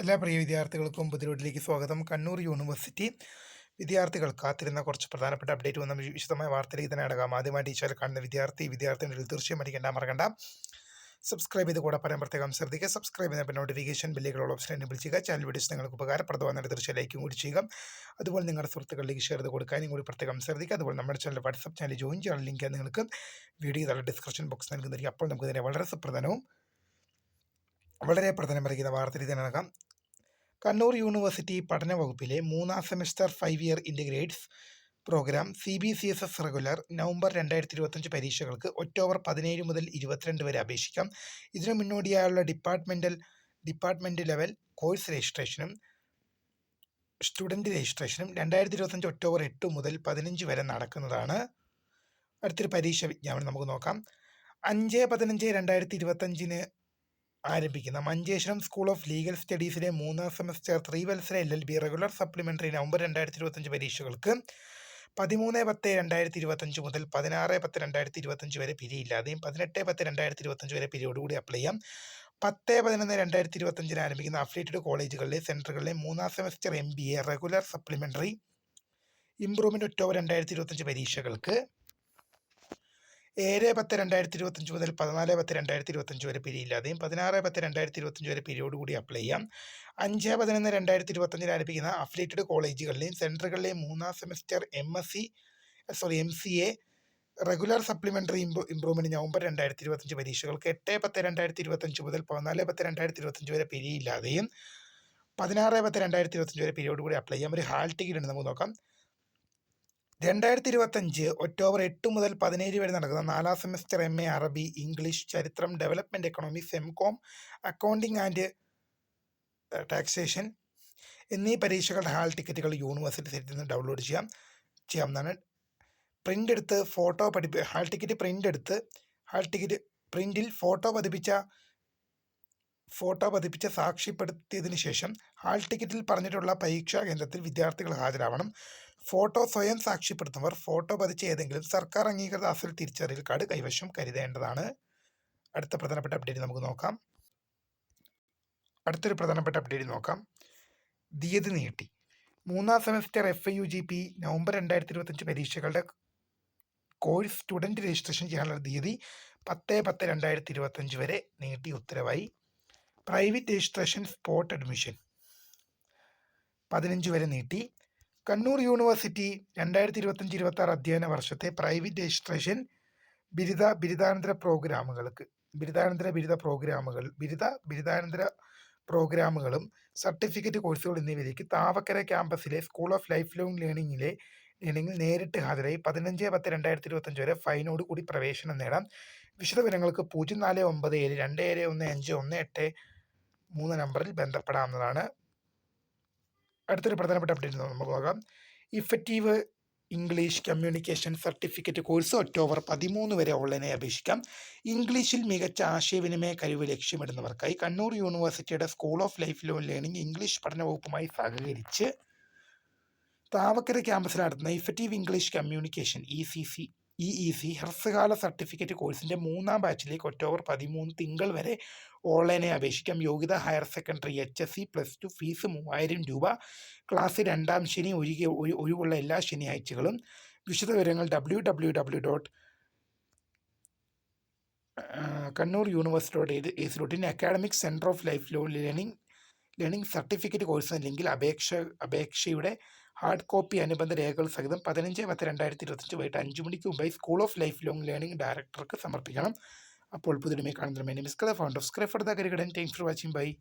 എല്ലാ പ്രിയ വിദ്യാർത്ഥികൾക്കും പുതിയ സ്വാഗതം. കണ്ണൂർ യൂണിവേഴ്സിറ്റി വിദ്യാർത്ഥികൾ കാത്തിരുന്ന കുറച്ച് പ്രധാനപ്പെട്ട അപ്ഡേറ്റ് വന്ന വിശദമായ വാർത്തയിലേക്ക് തന്നെ അടങ്ങാം. ആദ്യമായി ടീച്ചറിൽ കാണുന്ന വിദ്യാർത്ഥികളുടെ തീർച്ചയായും മറക്കണ്ട സബ്സ്ക്രൈബ് ചെയ്ത് കൂടെ പറയാൻ പ്രത്യേകം ശ്രദ്ധിക്കുക. സബ്സ്ക്രൈബ് ചെയ്യുന്ന നോട്ടിഫിക്കേഷൻ ബില്ലുകളുള്ള ഓപ്ഷൻ എനേബിൾ ചെയ്യുക. ചാനൽ വീഡിയോസ് നിങ്ങൾക്ക് ഉപകാരപ്രദമാകുന്ന തീർച്ചയായും ലൈക്കും കൂടി ചെയ്യുക. അതുപോലെ നിങ്ങളുടെ സുഹൃത്തുക്കളിലേക്ക് ഷെയർ ചെയ്ത് കൊടുക്കാനും കൂടി പ്രത്യേകം ശ്രദ്ധിക്കുക. അതുപോലെ നമ്മുടെ ചാനൽ വാട്സ്ആപ്പ് ചാനൽ ജോയിൻ ചെയ്യാൻ ലിങ്ക് നിങ്ങൾക്ക് വീഡിയോ താഴെ ഡിസ്ക്രിപ്ഷൻ ബോക്സ് നൽകുന്നതായിരിക്കും. അപ്പോൾ നമുക്ക് ഇതിനെ വളരെ സുപ്രധാനവും വളരെ പ്രധാനമറിയുന്ന വാർത്തയിലേക്ക് തന്നെ നടക്കാം. കണ്ണൂർ യൂണിവേഴ്സിറ്റി പഠന വകുപ്പിലെ 3ാം semester 5 year integrated programme CBCSS regular November 2025 പരീക്ഷകൾക്ക് ഒക്ടോബർ 17 മുതൽ 22 വരെ അപേക്ഷിക്കാം. ഇതിനു മുന്നോടിയായുള്ള ഡിപ്പാർട്ട്മെൻറ്റ് ലെവൽ കോഴ്സ് രജിസ്ട്രേഷനും സ്റ്റുഡൻറ്റ് രജിസ്ട്രേഷനും 2025 ഒക്ടോബർ 8 മുതൽ 15 വരെ നടക്കുന്നതാണ്. അടുത്തൊരു പരീക്ഷ വിജ്ഞാപനം നമുക്ക് നോക്കാം. 5/15/2025 ആരംഭിക്കുന്ന മഞ്ചേശ്വരം സ്കൂൾ ഓഫ് ലീഗൽ സ്റ്റഡീസിലെ 3ാം സെമസ്റ്റർ 3 വത്സര LLB റെഗുലർ സപ്ലിമെൻ്ററി നവംബർ 2025 പരീക്ഷകൾക്ക് 13/10/2025 മുതൽ 16/10/2025 വരെ പിരിയില്ലാതെയും 18/10/2025 വരെ പിരിയോടുകൂടി അപ്ലൈ ചെയ്യാം. 10/11/2025 ആരംഭിക്കുന്ന അഫിലിയേറ്റഡ് കോളേജുകളിലെ സെൻറ്ററുകളിലെ 3ാം semester MBA regular supplementary improvement October 2025 പരീക്ഷകൾക്ക് 7/10/2025 മുതൽ 14/10/2025 വരെ പിരിയില്ലാതെയും 16/10/2025 വരെ പിരിയോടുകൂടി അപ്ലൈ ചെയ്യാം. 5/11/2025 ആരംഭിക്കുന്ന അഫിലിയേറ്റഡ് കോളേജുകളിലെയും സെൻറ്ററുകളിലെയും 3ാം semester MCA regular supplementary improvement November 2025 പരീക്ഷകൾക്ക് 8/10/2025 മുതൽ 14/10/2025 വരെ പിരിയില്ലാതെയും 16/10/2025 വരെ പിരിയോടുകൂടി അപ്ലൈ ചെയ്യാം. ഒരു ഹാൾ ടിക്കറ്റ് ഉണ്ട്, നമുക്ക് നോക്കാം. 2025 ഒക്ടോബർ 8 മുതൽ 17 വരെ നടക്കുന്ന 4ാം സെമസ്റ്റർ MA അറബി, ഇംഗ്ലീഷ്, ചരിത്രം, development economics, MCOM, accounting and taxation എന്നീ പരീക്ഷകളുടെ ഹാൾ ടിക്കറ്റുകൾ യൂണിവേഴ്സിറ്റി സൈറ്റിൽ നിന്ന് ഡൗൺലോഡ് ചെയ്യാവുന്നതാണ്. ഹാൾ ടിക്കറ്റ് പ്രിൻ്റിൽ ഫോട്ടോ പതിപ്പിച്ച സാക്ഷ്യപ്പെടുത്തിയതിനു ശേഷം ഹാൾ ടിക്കറ്റിൽ പറഞ്ഞിട്ടുള്ള പരീക്ഷാ കേന്ദ്രത്തിൽ വിദ്യാർത്ഥികൾ ഹാജരാവണം. ഫോട്ടോ സ്വയം സാക്ഷ്യപ്പെടുത്തുന്നവർ ഫോട്ടോ പതിച്ച ഏതെങ്കിലും സർക്കാർ അംഗീകൃത അസൽ തിരിച്ചറിയൽ കാർഡ് കൈവശം കരുതേണ്ടതാണ്. അടുത്തൊരു പ്രധാനപ്പെട്ട അപ്ഡേറ്റ് നോക്കാം. തീയതി നീട്ടി. 3ാം സെമസ്റ്റർ FIUGP നവംബർ 2025 പരീക്ഷകളുടെ കോഴ്സ് സ്റ്റുഡൻറ്റ് രജിസ്ട്രേഷൻ ചെയ്യാനുള്ള തീയതി 10/10/2025 വരെ നീട്ടി ഉത്തരവായി. പ്രൈവറ്റ് രജിസ്ട്രേഷൻ സ്പോട്ട് അഡ്മിഷൻ 15 വരെ നീട്ടി. കണ്ണൂർ യൂണിവേഴ്സിറ്റി 2025-26 അധ്യയന വർഷത്തെ പ്രൈവറ്റ് രജിസ്ട്രേഷൻ ബിരുദാനന്തര പ്രോഗ്രാമുകളും സർട്ടിഫിക്കറ്റ് കോഴ്സുകൾ എന്നിവയിലേക്ക് താവക്കര ക്യാമ്പസിലെ സ്കൂൾ ഓഫ് ലൈഫ് ലോങ് ലേണിംഗിൽ നേരിട്ട് ഹാജരായി 15/10/2025 വരെ ഫൈനോട് കൂടി പ്രവേശനം നേടാം. വിശദവിവരങ്ങൾക്ക് 0497215183 നമ്പറിൽ ബന്ധപ്പെടാവുന്നതാണ്. അടുത്തൊരു പ്രധാനപ്പെട്ട അപ്ഡേറ്റ് നമുക്ക് നോക്കാം. Effective English communication certificate course October 13 വരെ ഓൺലൈനായി അപേക്ഷിക്കാം. ഇംഗ്ലീഷിൽ മികച്ച ആശയവിനിമയ കഴിവ് ലക്ഷ്യമിടുന്നവർക്കായി കണ്ണൂർ യൂണിവേഴ്സിറ്റിയുടെ school of life long learning English പഠന വകുപ്പുമായി സഹകരിച്ച് താവക്കര ക്യാമ്പസിൽ നടത്തുന്ന ഇഫക്റ്റീവ് ഇംഗ്ലീഷ് കമ്മ്യൂണിക്കേഷൻ EEC ഹ്രസ്വകാല സർട്ടിഫിക്കറ്റ് കോഴ്സിൻ്റെ 3ാം ബാച്ചിലേക്ക് ഒക്ടോബർ 13 തിങ്കൾ വരെ ഓൺലൈനായി അപേക്ഷിക്കാം. യോഗ്യത ഹയർ സെക്കൻഡറി HSC +2, ഫീസ് 3000 രൂപ. ക്ലാസ് 2ാം ശനി ഒഴിവുള്ള എല്ലാ ശനിയാഴ്ചകളും. വിശദവിവരങ്ങൾ www.kannuruniversity.ac.in academic centre of life long learning certificate course എന്ന ലിങ്കിൽ അപേക്ഷയുടെ ഹാർഡ് കോപ്പി അനുബന്ധ രേഖകൾ സഹിതം 15/10/2025 വൈകിട്ട് 5 മണിക്ക് മുമ്പായി school of life long learning ഡയറക്ടർക്ക് സമർപ്പിക്കണം. അപ്പോൾ പുതിയ കാണുന്ന found of scribe for the കരികടൻ. Thanks for watching. ബൈ.